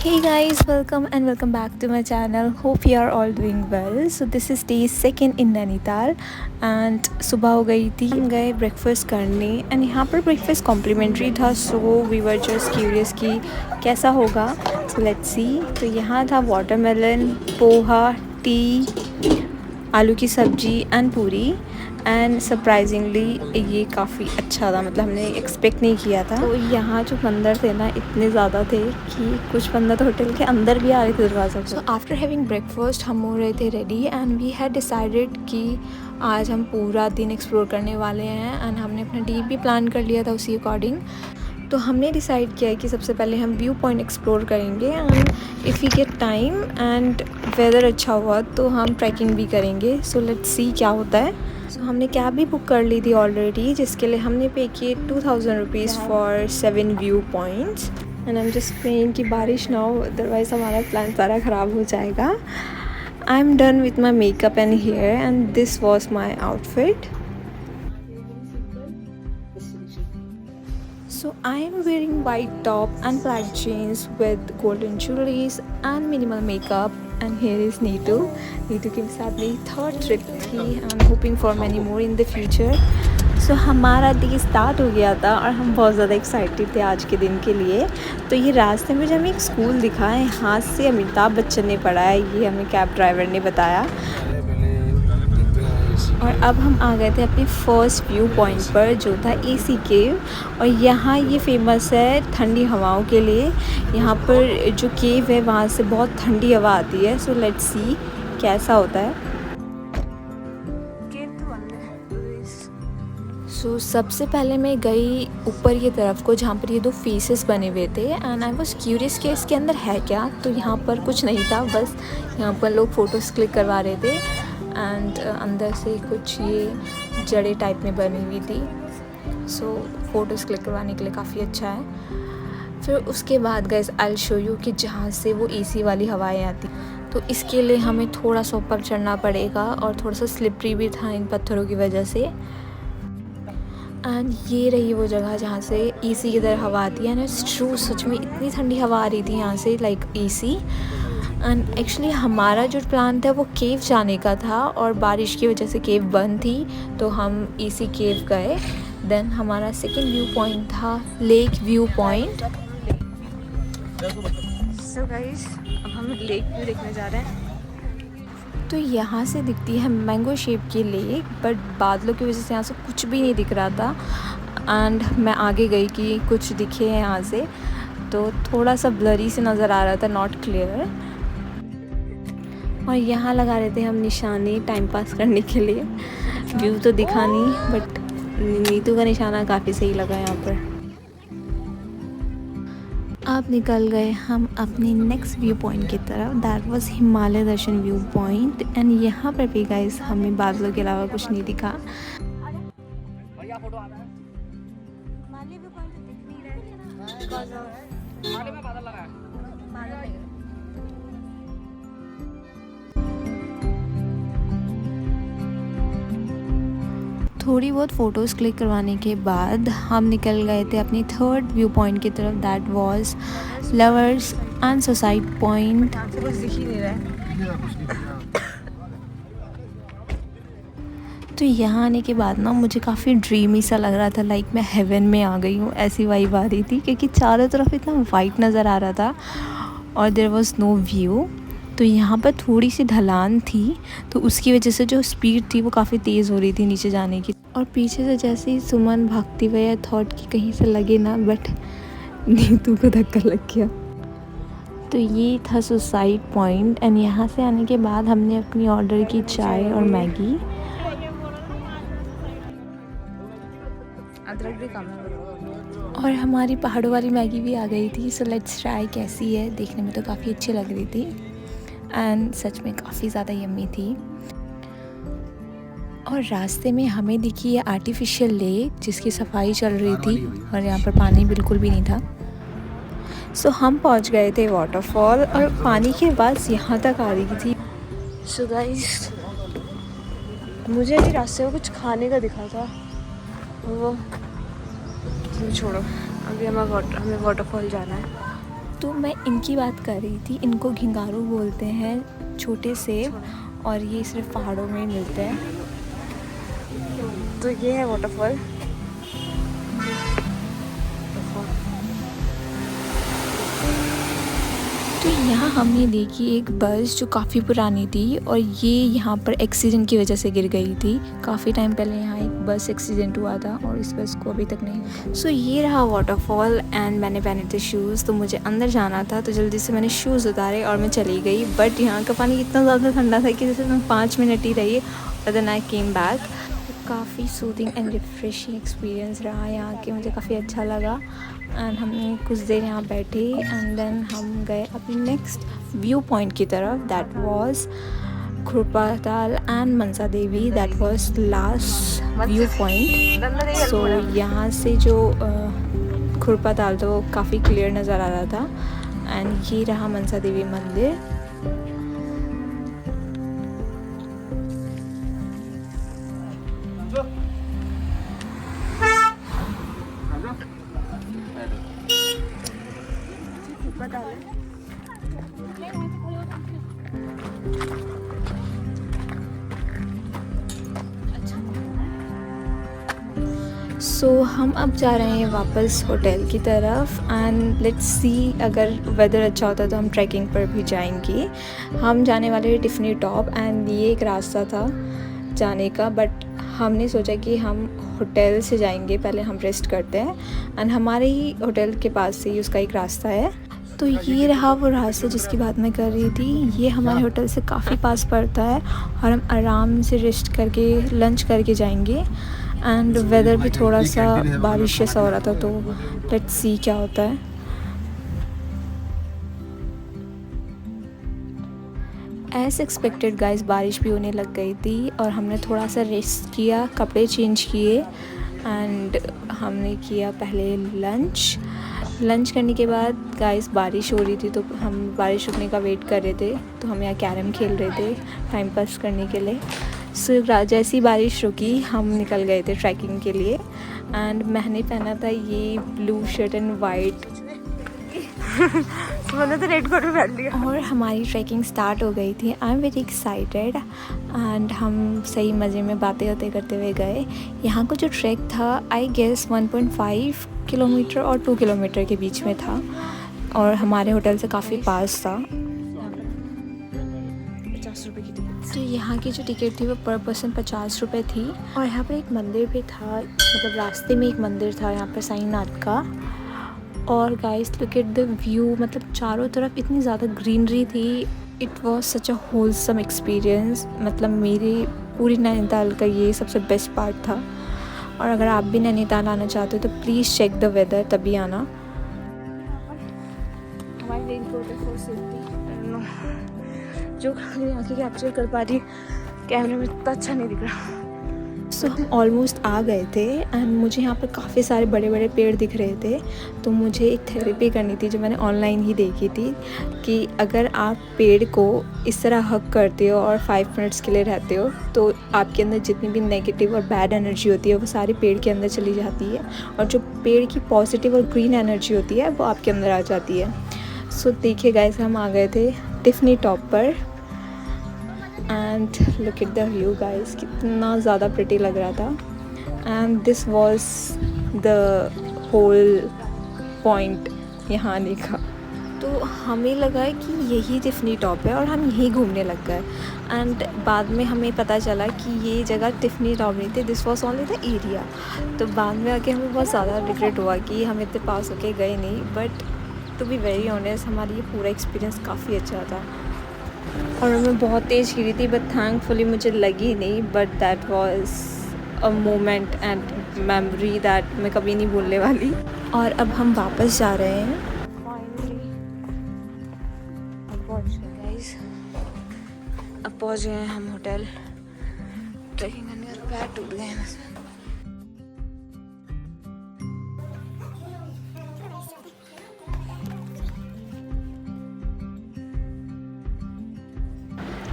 Hey guys, welcome back to my channel. Hope you are all doing well. So this is day second in Nainital and सुबह हो गई थी, हम गए breakfast करने and यहाँ पर ब्रेकफास्ट कॉम्प्लीमेंट्री था. So we were just curious कि कैसा होगा. So let's see. तो यहाँ था वाटरमेलन, पोहा, टी, आलू की सब्जी एंड पूरी. एंड सरप्राइजिंगली ये काफ़ी अच्छा था, मतलब हमने एक्सपेक्ट नहीं किया था. तो यहाँ जो बंदर थे ना इतने ज़्यादा थे कि कुछ बंदर तो होटल के अंदर भी आ रहे थे दरवाज़ा पर. सो आफ्टर हैविंग ब्रेकफास्ट हम हो रहे थे ready and we had decided कि आज हम पूरा दिन एक्सप्लोर करने वाले हैं. एंड हमने अपना डे भी प्लान कर लिया था उसी अकॉर्डिंग. तो हमने डिसाइड किया है कि सबसे पहले हम व्यू पॉइंट एक्सप्लोर करेंगे and if we get time and weather अच्छा हुआ तो हम ट्रैकिंग भी करेंगे. सो लेट्स सी क्या होता है. सो हमने कैब भी बुक कर ली थी ऑलरेडी, जिसके लिए हमने पे किए 2000 rupees for 7 view points. And I am just praying कि बारिश ना हो, अदरवाइज़ हमारा प्लान सारा ख़राब हो जाएगा. I am done with my makeup and hair and this was my outfit. So I am wearing white top and black jeans with golden jewelries and minimal makeup. And here is Neetu. Neetu के साथ मेरी third trip थी. I'm hoping for many more in the future. So हमारा day start हो गया था और हम बहुत ज़्यादा एक्साइटेड थे आज के दिन के लिए. तो ये रास्ते में जो हमें एक स्कूल दिखा है, यहाँ से अमिताभ बच्चन ने पढ़ा है, ये हमें कैब ड्राइवर ने बताया. और अब हम आ गए थे अपने फर्स्ट व्यू पॉइंट पर जो था एसी केव. और यहाँ ये फेमस है ठंडी हवाओं के लिए. यहाँ पर जो केव है वहाँ से बहुत ठंडी हवा आती है. सो लेट्स सी कैसा होता है. सो सबसे पहले मैं गई ऊपर की तरफ को जहाँ पर ये दो फेसेस बने हुए थे एंड आई वाज क्यूरियस कि इसके अंदर है क्या. तो यहाँ पर कुछ नहीं था, बस यहाँ पर लोग फ़ोटोज़ क्लिक करवा रहे थे एंड अंदर से कुछ ये जड़ें टाइप में बनी हुई थी. सो फ़ोटोज़ क्लिक करवाने के लिए काफ़ी अच्छा है. फिर उसके बाद guys I will show you कि जहाँ से वो एसी वाली हवाएं आती. तो इसके लिए हमें थोड़ा सा ऊपर चढ़ना पड़ेगा और थोड़ा सा स्लिपरी भी था इन पत्थरों की वजह से. एंड ये रही वो जगह जहाँ से एसी की तरह हवा आती है. एंड इट्स ट्रू, सच में इतनी ठंडी हवा आ रही थी यहाँ से, लाइक एसी. एंड एक्चुअली हमारा जो प्लान था वो केव जाने का था और बारिश की वजह से केव बंद थी, तो हम एसी केव गए. देन हमारा सेकंड व्यू पॉइंट था lake view point. So guys अब हम लेक व्यू देखने जा रहे हैं. तो यहाँ से दिखती है मैंगो शेप की लेक, बट बादलों की वजह से यहाँ से कुछ भी नहीं दिख रहा था. एंड मैं आगे गई कि कुछ दिखे हैं यहाँ से, तो थोड़ा सा ब्लरी से नज़र आ रहा था, नॉट क्लियर. और यहाँ लगा रहे थे हम निशाने टाइम पास करने के लिए. व्यू तो दिखा नहीं, बट नीतू का निशाना काफ़ी सही लगा यहाँ पर. अब निकल गए हम अपने नेक्स्ट व्यू पॉइंट की तरफ. That was Himalaya Darshan view point. And यहाँ पर भी गाइस हमें बादलों के अलावा कुछ नहीं दिखा. थोड़ी बहुत फ़ोटोज़ क्लिक करवाने के बाद हम निकल गए थे अपनी थर्ड व्यू पॉइंट की तरफ. That was lovers and suicide point. तो यहाँ आने के बाद ना मुझे काफ़ी ड्रीमी सा लग रहा था, लाइक मैं हेवन में आ गई हूँ, ऐसी वाइब आ रही थी. क्योंकि चारों तरफ इतना वाइट नज़र आ रहा था और देयर वाज नो व्यू. तो यहाँ पर थोड़ी सी ढलान थी, तो उसकी वजह से जो स्पीड थी वो काफ़ी तेज़ हो रही थी नीचे जाने की. और पीछे से जैसे ही सुमन भागती हुई थॉट कि कहीं से लगे ना, बट नीतू को धक्का लग गया. तो ये था सुसाइड पॉइंट. एंड यहाँ से आने के बाद हमने अपनी ऑर्डर की चाय और मैगी. अदरक भी कम है. और हमारी पहाड़ों वाली मैगी भी आ गई थी. सो लेट्स ट्राई कैसी है. देखने में तो काफ़ी अच्छी लग रही थी एंड सच में काफ़ी ज़्यादा यम्मी थी. और रास्ते में हमें दिखी ये आर्टिफिशियल लेक जिसकी सफाई चल रही थी और यहाँ पर पानी बिल्कुल भी नहीं था. सो हम पहुँच गए थे वाटरफॉल और पानी की आवाज़ यहाँ तक आ रही थी. सो गाइस मुझे भी रास्ते में कुछ खाने का दिखा था, वो छोड़ो, अभी हमें वाटरफॉल जाना है. तो मैं इनकी बात कर रही थी, इनको घिंगारू बोलते हैं, छोटे सेब, और ये सिर्फ पहाड़ों में ही मिलते हैं। तो ये है वाटरफॉल। तो यहाँ हमने देखी एक बस जो काफ़ी पुरानी थी, और ये यहाँ पर एक्सीडेंट की वजह से गिर गई थी। काफ़ी टाइम पहले यहाँ एक बस एक्सीडेंट हुआ था और इस बस को अभी तक नहीं। सो ये रहा वाटरफॉल एंड मैंने पहने थे शूज़। तो मुझे अंदर जाना था तो जल्दी से मैंने शूज़ उतारे और मैं चली गई। बट यहाँ का पानी इतना ज़्यादा ठंडा था कि जैसे मैं 5 मिनट ही रही और देन आई केम बैक। काफ़ी सूदिंग एंड रिफ्रेशिंग एक्सपीरियंस रहा यहाँ के, मुझे काफ़ी अच्छा लगा। एंड हम कुछ देर यहाँ बैठे एंड देन हम गए अपनी नेक्स्ट व्यू पॉइंट की तरफ, that was Khurpatal and Mansa Devi. That was last view point. So यहाँ से जो खुरपाताल था वो काफ़ी क्लियर नज़र आ रहा था। एंड ये रहा मनसा देवी मंदिर। सो हम अब जा रहे हैं वापस होटल की तरफ एंड लेट्स सी, अगर वेदर अच्छा होता तो हम ट्रैकिंग पर भी जाएंगे। हम जाने वाले हैं टिफनी टॉप एंड ये एक रास्ता था जाने का, बट हमने सोचा कि हम होटल से जाएंगे, पहले हम रेस्ट करते हैं। एंड हमारे ही होटल के पास से ही उसका एक रास्ता है। तो ये रहा वो रास्ता जिसकी बात मैं कर रही थी। ये हमारे होटल से काफ़ी पास पड़ता है और हम आराम से रेस्ट करके लंच करके जाएंगे। एंड वेदर भी थोड़ा सा बारिश जैसा हो रहा था, तो लेट्स सी क्या होता है। एज एक्सपेक्टेड गाइस, बारिश भी होने लग गई थी और हमने थोड़ा सा रेस्ट किया, कपड़े चेंज किए एंड हमने किया पहले लंच करने के बाद गाइस बारिश हो रही थी, तो हम बारिश रुकने का वेट कर रहे थे। तो हम यहाँ कैरम खेल रहे थे टाइम पास करने के लिए। सो जैसी बारिश रुकी हम निकल गए थे ट्रैकिंग के लिए। एंड मैंने पहना था ये ब्लू शर्ट एंड वाइट। मैंने तो रेड कोट में पहन लिया और हमारी ट्रैकिंग स्टार्ट हो गई थी। I am very excited and हम सही मज़े में बातें होते करते हुए गए। यहाँ का जो ट्रैक था आई गेस 1.5 किलोमीटर और 2 किलोमीटर के बीच में था और हमारे होटल से काफ़ी पास था। 50 रुपये की टिकट। तो यहाँ की जो टिकट थी वो पर पर्सन 50 रुपये थी। और यहाँ पर एक मंदिर भी था, मतलब रास्ते में एक मंदिर था यहाँ पर साईनाथ का। और guys look at the view, मतलब चारों तरफ इतनी ज़्यादा ग्रीनरी थी। It was such a wholesome experience. मतलब मेरे पूरी नैनीताल का ये सबसे बेस्ट पार्ट था। और अगर आप भी नैनीताल आना चाहते हो तो प्लीज़ चेक द वेदर, तभी आना। जो आँखें कैप्चर कर पा रही कैमरे में इतना अच्छा नहीं दिख रहा। सो हम ऑलमोस्ट आ गए थे एंड मुझे यहाँ पर काफ़ी सारे बड़े बड़े पेड़ दिख रहे थे। तो मुझे एक थेरेपी करनी थी जो मैंने ऑनलाइन ही देखी थी कि अगर आप पेड़ को इस तरह हग करते हो और 5 मिनट्स के लिए रहते हो तो आपके अंदर जितनी भी नेगेटिव और बैड एनर्जी होती है वो सारी पेड़ के अंदर चली जाती है, और जो पेड़ की पॉजिटिव और ग्रीन एनर्जी होती है वो आपके अंदर आ जाती है। सो देखिए गाइस, हम आ गए थे टिफनी टॉप पर and look at the view guys, कितना ज़्यादा प्रिटी लग रहा था। And this was the whole point यहाँ आने का। तो हमें लगा कि यही टिफनी टॉप है और हम यहीं घूमने लग गए। एंड बाद में हमें पता चला कि ये जगह टिफनी टॉप नहीं थी, this was only the area. तो बाद में आके हमें बहुत ज़्यादा रिग्रेट हुआ कि हम इतने पास होके गए नहीं। But to be very honest, हमारी ये पूरा एक्सपीरियंस काफ़ी अच्छा था। और मैं बहुत तेज़ गिरी थी बट थैंकफुली मुझे लगी नहीं। But that was a moment and memory that मैं कभी नहीं भूलने वाली। और अब हम वापस जा रहे हैं। फाइनली अब पहुँच गए गाइस, अब पहुँच गए हैं हम होटल। ट्रैकिंग करने के पैर टूट गए हैं।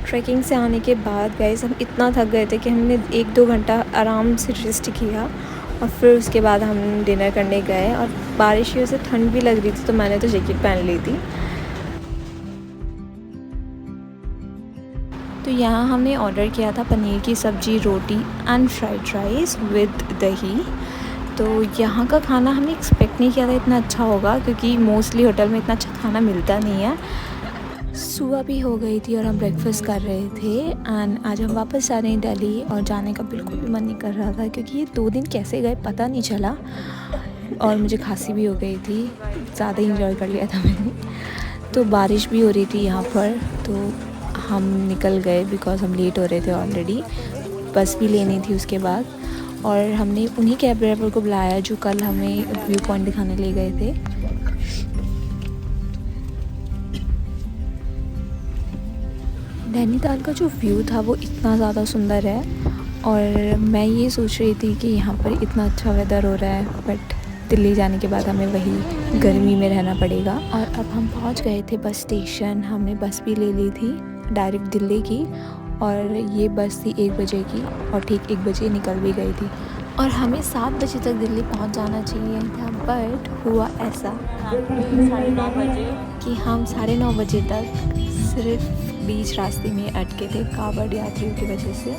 ट्रैकिंग से आने के बाद गाइस हम इतना थक गए थे कि हमने 1-2 घंटा आराम से रेस्ट किया और फिर उसके बाद हम डिनर करने गए और बारिश की वजह से ठंड भी लग रही थी तो मैंने तो जैकेट पहन ली थी। तो यहाँ हमने ऑर्डर किया था पनीर की सब्ज़ी, रोटी एंड फ्राइड राइस विद दही। तो यहाँ का खाना हमने एक्सपेक्ट नहीं किया था इतना अच्छा होगा, क्योंकि मोस्टली होटल में इतना अच्छा खाना मिलता नहीं है। सुबह भी हो गई थी और हम ब्रेकफास्ट कर रहे थे एंड आज हम वापस आ रहे हैं दिल्ली और जाने का बिल्कुल भी मन नहीं कर रहा था, क्योंकि ये 2 दिन कैसे गए पता नहीं चला और मुझे खांसी भी हो गई थी, ज़्यादा ही इंजॉय कर लिया था मैंने। तो बारिश भी हो रही थी यहाँ पर, तो हम निकल गए बिकॉज़ हम लेट हो रहे थे ऑलरेडी। बस भी लेनी थी उसके बाद, और हमने उन्हीं कैब ड्राइवर को बुलाया जो कल हमें व्यू पॉइंट दिखाने ले गए थे। नैनीताल का जो व्यू था वो इतना ज़्यादा सुंदर है, और मैं ये सोच रही थी कि यहाँ पर इतना अच्छा वेदर हो रहा है, बट दिल्ली जाने के बाद हमें वही गर्मी में रहना पड़ेगा। और अब हम पहुँच गए थे बस स्टेशन। हमने बस भी ले ली थी डायरेक्ट दिल्ली की, और ये बस थी 1 बजे की और ठीक 1 बजे निकल भी गई थी। और हमें 7 बजे तक दिल्ली पहुंच जाना चाहिए था, बट हुआ ऐसा 9:30 बजे कि हम 9:30 बजे तक सिर्फ बीच रास्ते में अटके थे कावड़ यात्रियों की वजह से,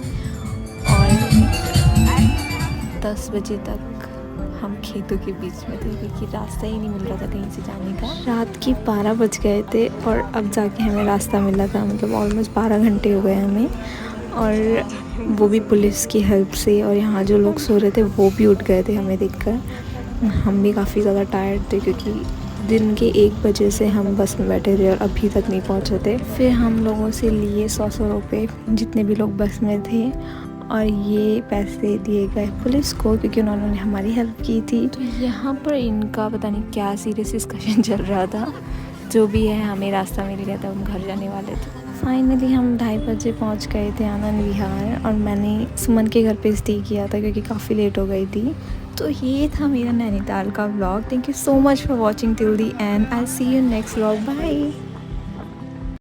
और 10 बजे तक हम खेतों के बीच में थे क्योंकि रास्ता ही नहीं मिल रहा था कहीं से जाने का। रात की 12 बज गए थे और अब जाके हमें रास्ता मिला था, मतलब ऑलमोस्ट 12 घंटे हो गए हमें, और वो भी पुलिस की हेल्प से। और यहाँ जो लोग सो रहे थे वो भी उठ गए थे हमें देखकर। हम भी काफ़ी ज़्यादा टायर्ड थे क्योंकि दिन के 1 बजे से हम बस में बैठे थे और अभी तक नहीं पहुँचे थे। फिर हम लोगों से लिए 100 रुपये जितने भी लोग बस में थे, और ये पैसे दिए गए पुलिस को क्योंकि उन्होंने हमारी हेल्प की थी। तो यहाँ पर इनका पता नहीं क्या सीरियस डिस्कशन चल रहा था। जो भी है, हमें रास्ता मिल गया था, हम घर जाने वाले थे। फाइनली हम 2:30 बजे पहुँच गए थे आनंद विहार, और मैंने सुमन के घर पे स्टे किया था क्योंकि काफ़ी लेट हो गई थी। तो ये था मेरा नैनीताल का vlog. Thank you so much for watching till the end. I see you next vlog. Bye.